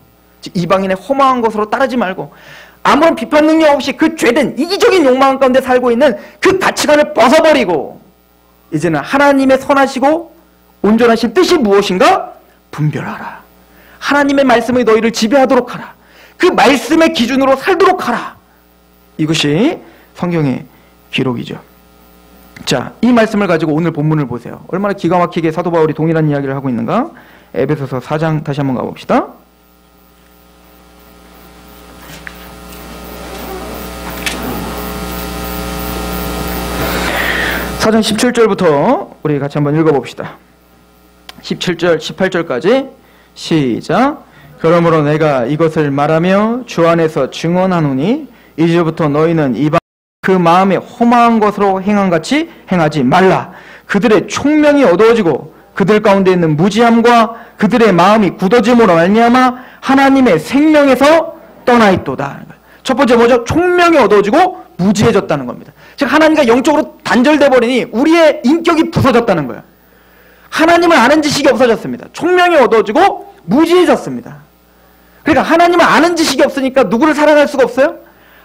이방인의 허망한 것으로 따르지 말고 아무런 비판 능력 없이 그 죄된 이기적인 욕망 가운데 살고 있는 그 가치관을 벗어버리고 이제는 하나님의 선하시고 온전하신 뜻이 무엇인가 분별하라. 하나님의 말씀이 너희를 지배하도록 하라. 그 말씀의 기준으로 살도록 하라. 이것이 성경의 기록이죠. 자, 이 말씀을 가지고 오늘 본문을 보세요. 얼마나 기가 막히게 사도 바울이 동일한 이야기를 하고 있는가? 에베소서 4장 다시 한번 가봅시다. 사장 17절부터 우리 같이 한번 읽어봅시다. 17절, 18절까지 시작. 그러므로 내가 이것을 말하며 주 안에서 증언하노니 이제부터 너희는 이방 그 그 마음에 험한 것으로 행한 같이 행하지 말라. 그들의 총명이 어두워지고 그들 가운데 있는 무지함과 그들의 마음이 굳어짐으로 말미암아 하나님의 생명에서 떠나 있도다. 첫 번째 뭐죠? 총명이 어두워지고 무지해졌다는 겁니다. 즉 하나님과 영적으로 단절돼 버리니 우리의 인격이 부서졌다는 거예요. 하나님을 아는 지식이 없어졌습니다. 총명이 어두워지고 무지해졌습니다. 그러니까 하나님을 아는 지식이 없으니까 누구를 사랑할 수가 없어요?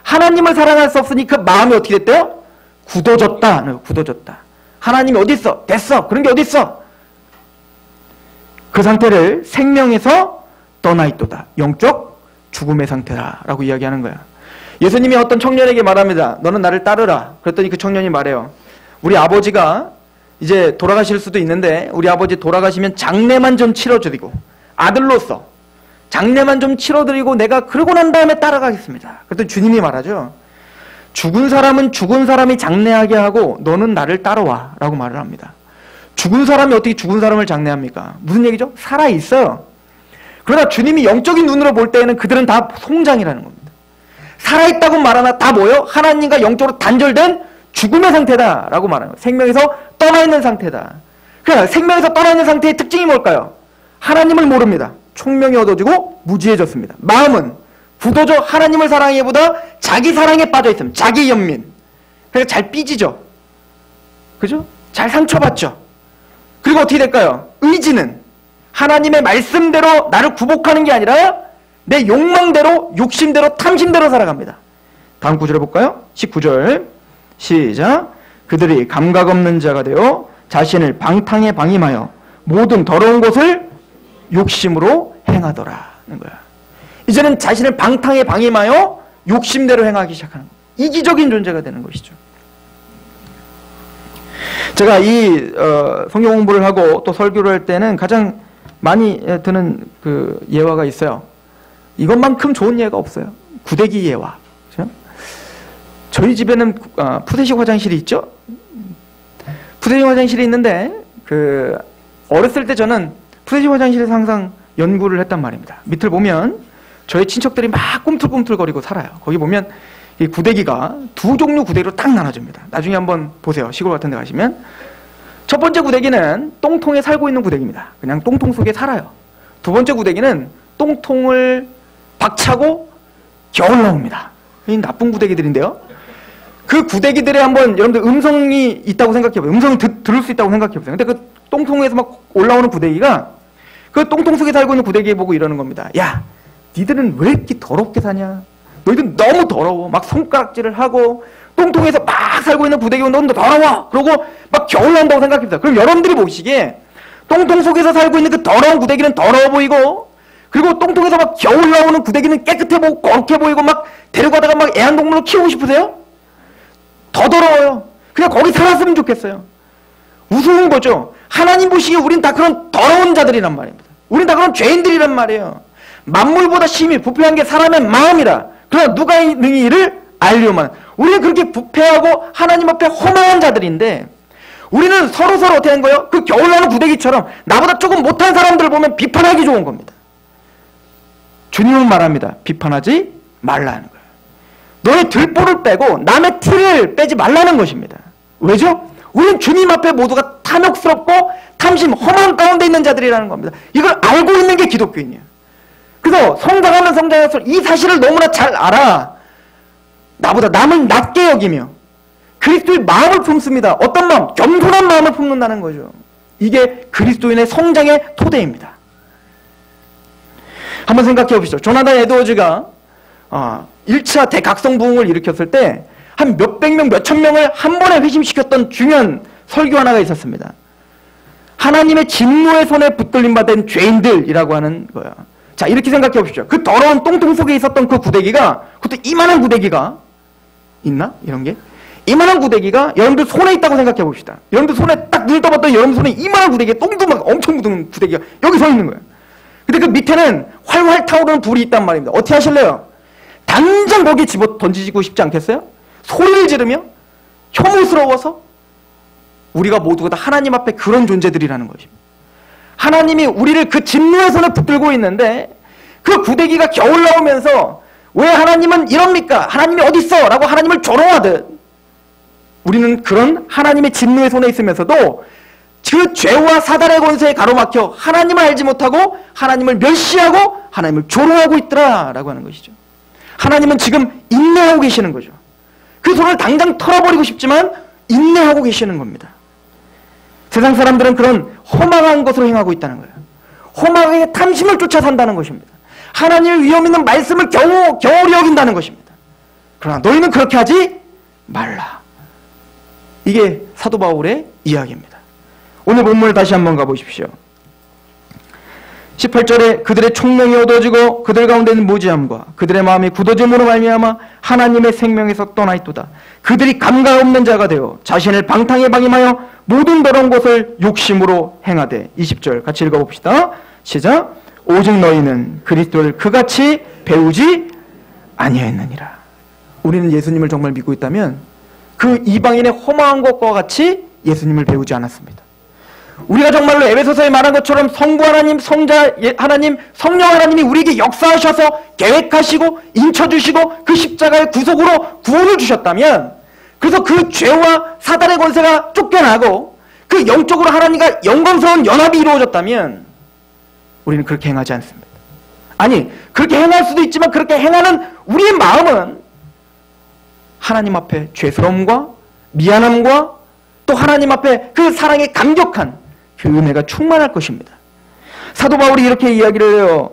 하나님을 사랑할 수 없으니 그 마음이 어떻게 됐대요? 굳어졌다. 굳어졌다. 하나님이 어디 있어? 됐어. 그런 게 어디 있어? 그 상태를 생명에서 떠나 있도다. 영적 죽음의 상태라고 이야기하는 거야. 예수님이 어떤 청년에게 말합니다. 너는 나를 따르라. 그랬더니 그 청년이 말해요. 우리 아버지가 이제 돌아가실 수도 있는데 우리 아버지 돌아가시면 장례만 좀 치러드리고 아들로서 장례만 좀 치러드리고 내가 그러고 난 다음에 따라가겠습니다. 그랬더니 주님이 말하죠. 죽은 사람은 죽은 사람이 장례하게 하고 너는 나를 따라와 라고 말을 합니다. 죽은 사람이 어떻게 죽은 사람을 장례합니까? 무슨 얘기죠? 살아있어요. 그러나 주님이 영적인 눈으로 볼 때에는 그들은 다 송장이라는 겁니다. 살아있다고 말하나 다 뭐예요? 하나님과 영적으로 단절된 죽음의 상태다라고 말하는 거예요. 생명에서 떠나있는 상태다. 그러니까 생명에서 떠나있는 상태의 특징이 뭘까요? 하나님을 모릅니다. 총명이 어두워지고 무지해졌습니다. 마음은 굳어져 하나님을 사랑하기보다 자기 사랑에 빠져 있습니다. 자기 연민. 그러니까 잘 삐지죠. 그죠? 잘 상처받죠. 그리고 어떻게 될까요? 의지는 하나님의 말씀대로 나를 구복하는 게 아니라 내 욕망대로, 욕심대로, 탐심대로 살아갑니다. 다음 구절을 볼까요? 19절 시작. 그들이 감각 없는 자가 되어 자신을 방탕에 방임하여 모든 더러운 것을 욕심으로 행하더라는 거야. 이제는 자신을 방탕에 방임하여 욕심대로 행하기 시작하는 거야. 이기적인 존재가 되는 것이죠. 제가 이 성경 공부를 하고 또 설교를 할 때는 가장 많이 드는 그 예화가 있어요. 이것만큼 좋은 예가 없어요. 구데기 예화. 그렇죠? 저희 집에는 푸대식 화장실이 있죠. 푸대식 화장실이 있는데 그 어렸을 때 저는 푸대식 화장실에서 항상 연구를 했단 말입니다. 밑을 보면 저희 친척들이 막 꿈틀꿈틀거리고 살아요. 거기 보면 이 구데기가 두 종류 구데기로 딱 나눠집니다. 나중에 한번 보세요. 시골 같은 데 가시면. 첫 번째 구데기는 똥통에 살고 있는 구데기입니다. 그냥 똥통 속에 살아요. 두 번째 구데기는 똥통을 박차고 겨울 나옵니다. 이 나쁜 구데기들인데요. 그 구데기들에 한번 여러분들 음성이 있다고 생각해보세요. 음성을 들을 수 있다고 생각해보세요. 근데 그 똥통에서 막 올라오는 구데기가 그 똥통 속에 살고 있는 구데기 보고 이러는 겁니다. 야, 니들은 왜 이렇게 더럽게 사냐? 너희들 너무 더러워. 막 손가락질을 하고 똥통에서 막 살고 있는 구데기 너는 더러워. 그러고 막 겨울 난다고 생각해보세요. 그럼 여러분들이 보시기에 똥통 속에서 살고 있는 그 더러운 구데기는 더러워 보이고 그리고 똥통에서 막 겨울 나오는 구데기는 깨끗해 보이고 거룩해 보이고 막 데려가다가 막 애완동물로 키우고 싶으세요? 더 더러워요. 그냥 거기 살았으면 좋겠어요. 우스운 거죠. 하나님 보시기에 우린 다 그런 더러운 자들이란 말입니다. 우린 다 그런 죄인들이란 말이에요. 만물보다 심히 부패한 게 사람의 마음이라. 그러나 누가 능히 이를 알려만. 우리는 그렇게 부패하고 하나님 앞에 허망한 자들인데 우리는 서로 어떻게 하는 거예요? 그 겨울나는 구데기처럼 나보다 조금 못한 사람들을 보면 비판하기 좋은 겁니다. 주님은 말합니다. 비판하지 말라는 거예요. 너의 들보를 빼고 남의 티를 빼지 말라는 것입니다. 왜죠? 우리는 주님 앞에 모두가 탐욕스럽고 탐심, 험한 가운데 있는 자들이라는 겁니다. 이걸 알고 있는 게 기독교인이에요. 그래서 성장하면 성장할수록 이 사실을 너무나 잘 알아. 나보다 남을 낮게 여기며 그리스도의 마음을 품습니다. 어떤 마음? 겸손한 마음을 품는다는 거죠. 이게 그리스도인의 성장의 토대입니다. 한번 생각해 봅시다. 조나단 에드워즈가 1차 대각성 부흥을 일으켰을 때 한 몇백 명, 몇천 명을 한 번에 회심시켰던 중요한 설교 하나가 있었습니다. 하나님의 진노의 손에 붙들림 받은 죄인들이라고 하는 거야. 자, 이렇게 생각해 보십시오. 그 더러운 똥통 속에 있었던 그 구데기가, 그것도 이만한 구데기가 있나? 이런 게? 이만한 구데기가 여러분들 손에 있다고 생각해 봅시다. 여러분들 손에 딱 눈을 떠봤더니 여러분 손에 이만한 구데기가 똥도 막 엄청 묻은 구데기가 여기 서 있는 거예요. 근데 그 밑에는 활활 타오르는 불이 있단 말입니다. 어떻게 하실래요? 당장 거기에 집어 던지고 싶지 않겠어요? 소리를 지르며 혐오스러워서 우리가 모두가 다 하나님 앞에 그런 존재들이라는 것입니다. 하나님이 우리를 그 진노의 손에 붙들고 있는데 그 구데기가 겨울 나오면서 왜 하나님은 이럽니까? 하나님이 어디 있어? 라고 하나님을 조롱하듯 우리는 그런 하나님의 진노의 손에 있으면서도 그 죄와 사단의 권세에 가로막혀 하나님을 알지 못하고 하나님을 멸시하고 하나님을 조롱하고 있더라라고 하는 것이죠. 하나님은 지금 인내하고 계시는 거죠. 그 손을 당장 털어버리고 싶지만 인내하고 계시는 겁니다. 세상 사람들은 그런 허망한 것으로 행하고 있다는 거예요. 허망하게 탐심을 쫓아 산다는 것입니다. 하나님의 위험 있는 말씀을 겨울이 여긴다는 것입니다. 그러나 너희는 그렇게 하지 말라. 이게 사도 바울의 이야기입니다. 오늘 본문을 다시 한번 가보십시오. 18절에 그들의 총명이 어두워지고 그들 가운데 있는 무지함과 그들의 마음이 굳어짐으로 말미암아 하나님의 생명에서 떠나 있도다. 그들이 감각 없는 자가 되어 자신을 방탕에 방임하여 모든 더러운 것을 욕심으로 행하되. 20절 같이 읽어봅시다. 시작. 오직 너희는 그리스도를 그같이 배우지 아니하였느니라. 우리는 예수님을 정말 믿고 있다면 그 이방인의 허망한 것과 같이 예수님을 배우지 않았습니다. 우리가 정말로 에베소서에 말한 것처럼 성부 하나님, 성자 하나님, 성령 하나님이 우리에게 역사하셔서 계획하시고 인쳐주시고 그 십자가의 구속으로 구원을 주셨다면, 그래서 그 죄와 사단의 권세가 쫓겨나고 그 영적으로 하나님과 영광스러운 연합이 이루어졌다면 우리는 그렇게 행하지 않습니다. 아니, 그렇게 행할 수도 있지만 그렇게 행하는 우리의 마음은 하나님 앞에 죄스러움과 미안함과 또 하나님 앞에 그 사랑에 감격한 그 은혜가 충만할 것입니다. 사도 바울이 이렇게 이야기를 해요.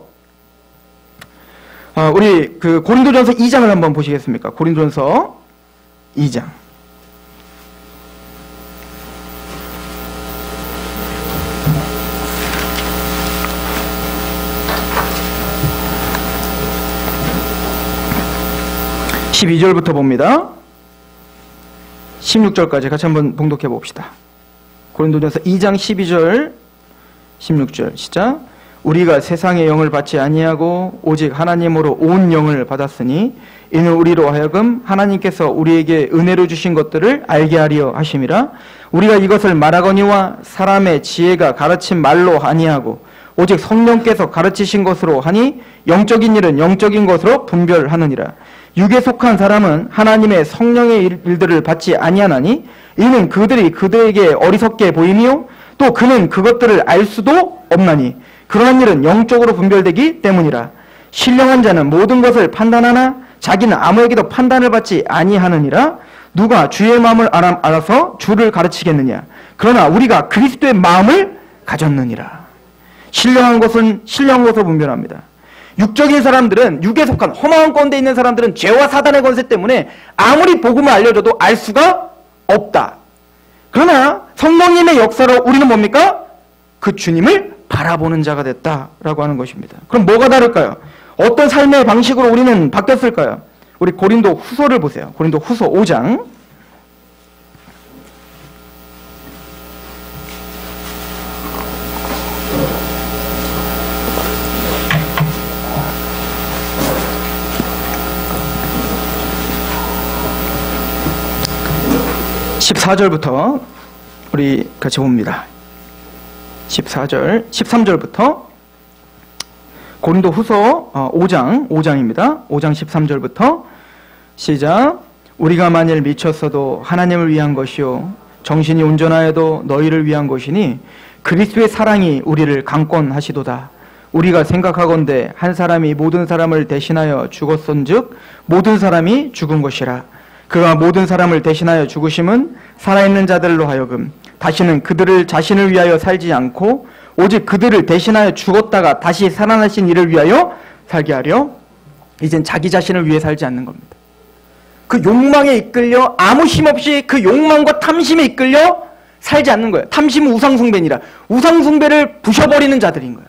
우리 그 고린도전서 2장을 한번 보시겠습니까? 고린도전서 2장. (12절부터) 봅니다. 16절까지 같이 한번 봉독해 봅시다. 고린도전서 2장 12절 16절 시작. 우리가 세상의 영을 받지 아니하고 오직 하나님으로 온 영을 받았으니 이는 우리로 하여금 하나님께서 우리에게 은혜로 주신 것들을 알게 하려 하심이라. 우리가 이것을 말하거니와 사람의 지혜가 가르친 말로 아니하고 오직 성령께서 가르치신 것으로 하니 영적인 일은 영적인 것으로 분별하느니라. 육에 속한 사람은 하나님의 성령의 일들을 받지 아니하나니 이는 그들이 그들에게 어리석게 보이며 또 그는 그것들을 알 수도 없나니 그러한 일은 영적으로 분별되기 때문이라. 신령한 자는 모든 것을 판단하나 자기는 아무에게도 판단을 받지 아니하느니라. 누가 주의 마음을 알아서 주를 가르치겠느냐. 그러나 우리가 그리스도의 마음을 가졌느니라. 신령한 것은 신령한 것으로 분별합니다. 육적인 사람들은, 육에 속한 허망한 가운데 있는 사람들은 죄와 사단의 권세 때문에 아무리 복음을 알려줘도 알 수가 없다. 그러나 성령님의 역사로 우리는 뭡니까? 그 주님을 바라보는 자가 됐다라고 하는 것입니다. 그럼 뭐가 다를까요? 어떤 삶의 방식으로 우리는 바뀌었을까요? 우리 고린도 후서를 보세요. 고린도 후서 5장. (14절부터) 우리 같이 봅니다. 14절, 13절부터 고린도 후서 5장입니다. 5장 13절부터 시작. 우리가 만일 미쳤어도 하나님을 위한 것이요 정신이 온전하여도 너희를 위한 것이니 그리스도의 사랑이 우리를 강권하시도다. 우리가 생각하건대 한 사람이 모든 사람을 대신하여 죽었은즉 모든 사람이 죽은 것이라. 그가 모든 사람을 대신하여 죽으심은 살아있는 자들로 하여금 다시는 그들을 자신을 위하여 살지 않고 오직 그들을 대신하여 죽었다가 다시 살아나신 이를 위하여 살게 하려. 이젠 자기 자신을 위해 살지 않는 겁니다. 그 욕망에 이끌려 아무 힘없이 그 욕망과 탐심에 이끌려 살지 않는 거예요. 탐심은 우상숭배니라. 우상숭배를 부셔버리는 자들인 거예요.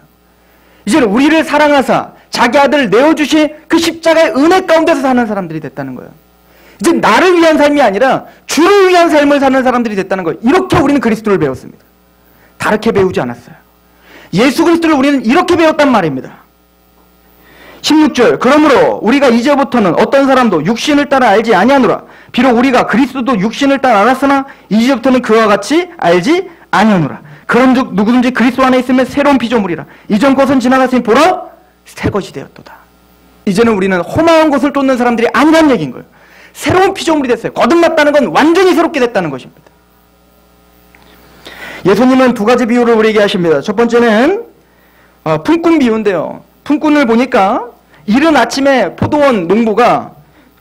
이제는 우리를 사랑하사 자기 아들을 내어주신 그 십자가의 은혜 가운데서 사는 사람들이 됐다는 거예요. 이제 나를 위한 삶이 아니라 주를 위한 삶을 사는 사람들이 됐다는 거예요. 이렇게 우리는 그리스도를 배웠습니다. 다르게 배우지 않았어요. 예수 그리스도를 우리는 이렇게 배웠단 말입니다. 16절. 그러므로 우리가 이제부터는 어떤 사람도 육신을 따라 알지 아니하노라. 비록 우리가 그리스도도 육신을 따라 알았으나 이제부터는 그와 같이 알지 아니하노라. 그런즉 누구든지 그리스도 안에 있으면 새로운 피조물이라. 이전 것은 지나갔으니 보라 새 것이 되었도다. 이제는 우리는 허망한 것을 쫓는 사람들이 아니란 얘기인 거예요. 새로운 피조물이 됐어요. 거듭났다는 건 완전히 새롭게 됐다는 것입니다. 예수님은 두 가지 비유를 우리에게 하십니다. 첫 번째는 품꾼 비유인데요. 품꾼을 보니까 이른 아침에 포도원 농부가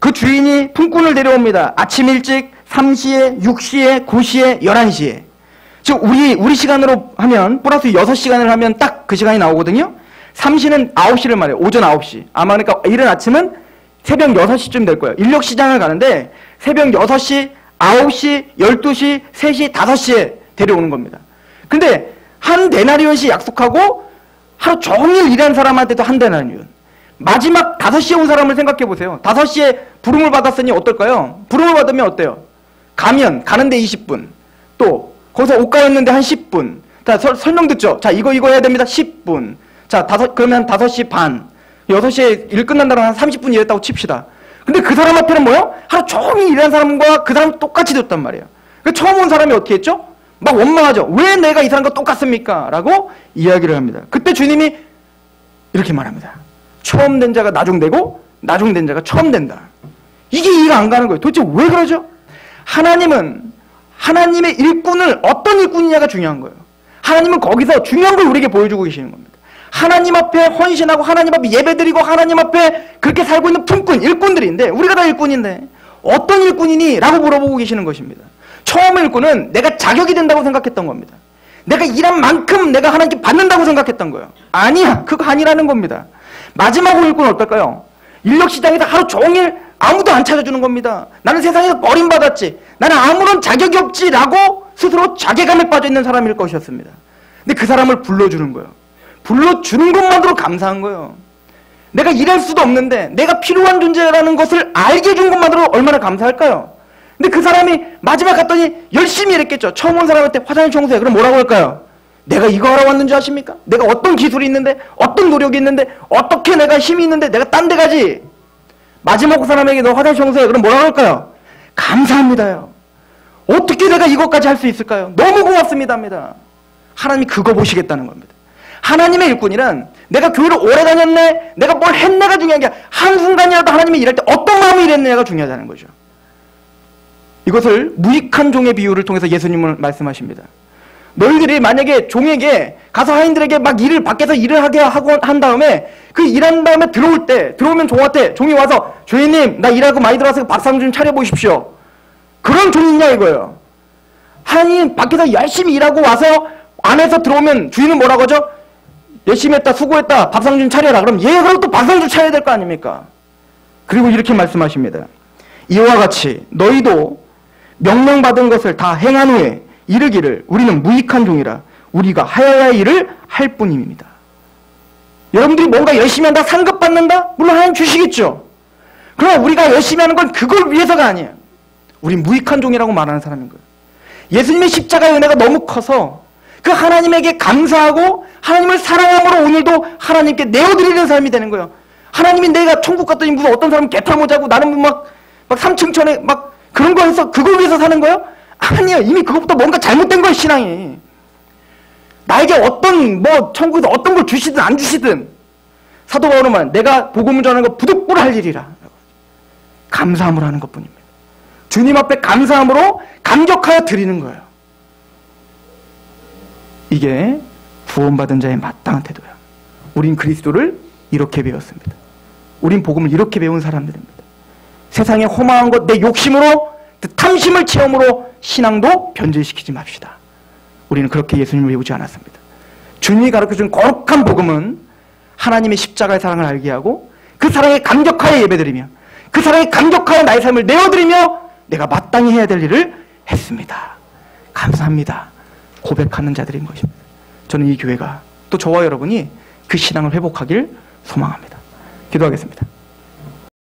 그 주인이 품꾼을 데려옵니다. 아침 일찍 3시에, 6시에, 9시에, 11시에. 즉 우리 시간으로 하면 플러스 6시간을 하면 딱 그 시간이 나오거든요. 3시는 9시를 말해요. 오전 9시. 아마 그러니까 이른 아침은 새벽 6시쯤 될 거예요. 인력시장을 가는데 새벽 6시, 9시, 12시, 3시, 5시에 데려오는 겁니다. 근데 한 데나리온씩 약속하고 하루 종일 일한 사람한테도 한 데나리온. 마지막 5시에 온 사람을 생각해 보세요. 5시에 부름을 받았으니 어떨까요? 부름을 받으면 어때요? 가는데 20분. 또 거기서 옷 갈았는데 한 10분. 자, 설명 듣죠? 자, 이거 해야 됩니다. 10분. 자, 그러면 5시 반. 6시에 일 끝난다면 한 30분 일했다고 칩시다. 근데 그 사람 앞에는 뭐예요? 하루 종일 일한 사람과 그 사람 똑같이 됐단 말이에요. 처음 온 사람이 어떻게 했죠? 막 원망하죠. 왜 내가 이 사람과 똑같습니까? 라고 이야기를 합니다. 그때 주님이 이렇게 말합니다. 처음 된 자가 나중되고 나중된 자가 처음 된다. 이게 이해가 안 가는 거예요. 도대체 왜 그러죠? 하나님은 하나님의 일꾼을 어떤 일꾼이냐가 중요한 거예요. 하나님은 거기서 중요한 걸 우리에게 보여주고 계시는 겁니다. 하나님 앞에 헌신하고 하나님 앞에 예배드리고 하나님 앞에 그렇게 살고 있는 품꾼, 일꾼들인데 우리가 다 일꾼인데 어떤 일꾼이니? 라고 물어보고 계시는 것입니다. 처음 일꾼은 내가 자격이 된다고 생각했던 겁니다. 내가 일한 만큼 내가 하나님께 받는다고 생각했던 거예요. 아니야, 그거 아니라는 겁니다. 마지막 일꾼은 어떨까요? 인력시장에서 하루 종일 아무도 안 찾아주는 겁니다. 나는 세상에서 버림받았지. 나는 아무런 자격이 없지. 라고 스스로 자괴감에 빠져있는 사람일 것이었습니다. 근데 그 사람을 불러주는 거예요. 불러주는 것만으로 감사한 거예요. 내가 일할 수도 없는데 내가 필요한 존재라는 것을 알게 해준 것만으로 얼마나 감사할까요? 근데 그 사람이 마지막 갔더니 열심히 일했겠죠. 처음 온 사람한테 화장실 청소해. 그럼 뭐라고 할까요? 내가 이거 하러 왔는지 아십니까? 내가 어떤 기술이 있는데 어떤 노력이 있는데 어떻게 내가 힘이 있는데 내가 딴 데 가지. 마지막 사람에게 너 화장실 청소해. 그럼 뭐라고 할까요? 감사합니다요. 어떻게 내가 이것까지 할 수 있을까요? 너무 고맙습니다입니다. 하나님이 그거 보시겠다는 겁니다. 하나님의 일꾼이란 내가 교회를 오래 다녔네, 내가 뭘 했네가 중요한 게 한순간이라도 하나님이 일할 때 어떤 마음이 일했느냐가 중요하다는 거죠. 이것을 무익한 종의 비유를 통해서 예수님은 말씀하십니다. 너희들이 만약에 종에게 가서 하인들에게 막 밖에서 일을 하게 하고 한 다음에 그 일한 다음에 들어오면 종한테 종이 와서 주인님 나 일하고 많이 들어와서 밥상 좀 차려보십시오. 그런 종이냐 이거예요. 하인 밖에서 열심히 일하고 와서 안에서 들어오면 주인은 뭐라고 하죠? 열심히 했다, 수고했다, 밥상 좀 차려라. 그럼 그럼 또 밥상 좀 차려야 될 거 아닙니까? 그리고 이렇게 말씀하십니다. 이와 같이 너희도 명령받은 것을 다 행한 후에 이르기를 우리는 무익한 종이라 우리가 하여야 할 일을 할 뿐입니다. 여러분들이 뭔가 열심히 한다, 상급 받는다? 물론 하나님 주시겠죠. 그러나 우리가 열심히 하는 건 그걸 위해서가 아니에요. 우린 무익한 종이라고 말하는 사람인 거예요. 예수님의 십자가의 은혜가 너무 커서 그 하나님에게 감사하고 하나님을 사랑함으로 오늘도 하나님께 내어드리는 삶이 되는 거예요. 하나님이 내가 천국 갔더니 무슨 어떤 사람은 개털 자고 나는 막 3층 천에 막 그런 거 해서 그걸 위해서 사는 거예요? 아니요. 이미 그것부터 뭔가 잘못된 거예요, 신앙이. 나에게 어떤 천국에서 어떤 걸 주시든 안 주시든 사도 바울은 말 내가 복음을 전하는 거 부득불 할 일이라. 감사함으로 하는 것뿐입니다. 주님 앞에 감사함으로 감격하여 드리는 거예요. 이게 구원받은 자의 마땅한 태도야. 우린 그리스도를 이렇게 배웠습니다. 우린 복음을 이렇게 배운 사람들입니다. 세상의 허망한 것, 내 욕심으로, 탐심을 체험으로 신앙도 변질시키지 맙시다. 우리는 그렇게 예수님을 배우지 않았습니다. 주님이 가르쳐준 거룩한 복음은 하나님의 십자가의 사랑을 알게 하고 그 사랑에 감격하여 예배드리며 그 사랑에 감격하여 나의 삶을 내어드리며 내가 마땅히 해야 될 일을 했습니다. 감사합니다. 고백하는 자들인 것입니다. 저는 이 교회가 또 저와 여러분이 그 신앙을 회복하길 소망합니다. 기도하겠습니다.